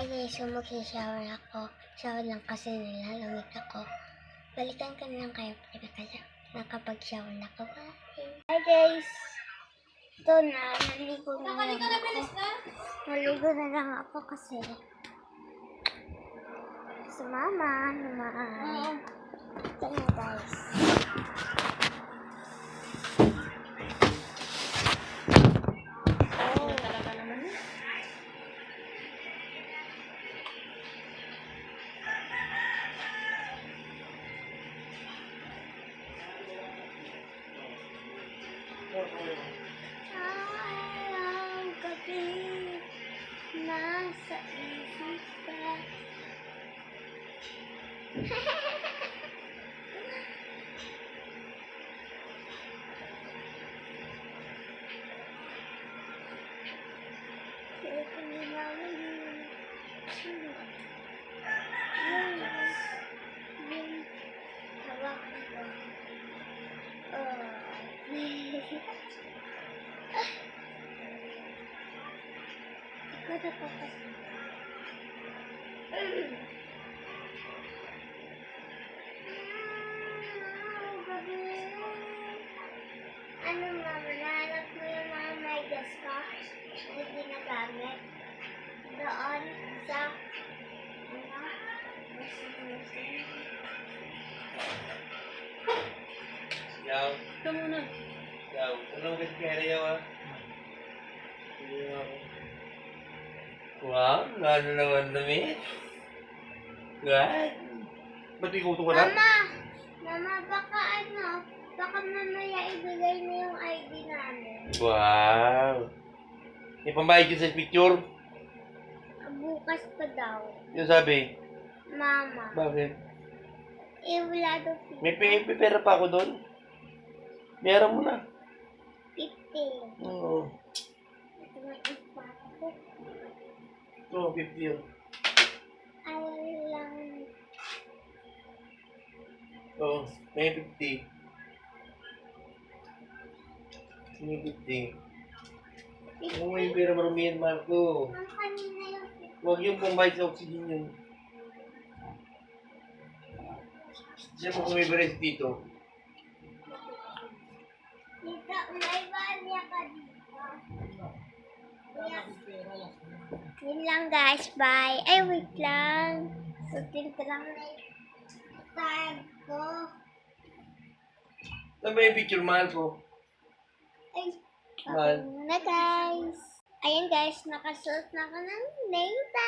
Hi guys, so mag-shower ako. Shower lang kasi nilalamig ako. Balikan ka na lang kayo pag nakapag-shower na ako. Bye! Hi guys! Ito na, naligo na lang ako. Naligo na lang ako kasi sa mama naman. Ito na guys. Araw, gabi, nasa isip ka. Ano mama, nahanap mo yung mga may gas ka na ginagamit doon sa Yaw. Ito muna. Yaw. Anong kasi kaya yaw ah? Wow, lalo naman dami. What? Ba't ikuto ka na? Mama, baka mamaya ibigay na yung ID namin. Wow. May pambayad yun sa picture? Bukas pa daw. Yung sabi? Mama. Bakit? Wala daw May pera pa ako doon. Meron mo na. 50. Oo. Ito na yung papa ko. Oo, 50 yun. Ay lang. Oo, may 50. May 50. Oo, may pera marumihan, Marco. Ang kanina yung 50. Huwag yung pambayad sa oxygen yun. Siya mo kung may beres dito. Dito, may barya ka dito. Yun lang guys, bye. Ay, wait lang. Sutin ko lang na yung tag ko. Saan ba yung picture, Marco? Ay, Mahal. okay na guys. Ayan guys, nakasuot na ako ng name tag.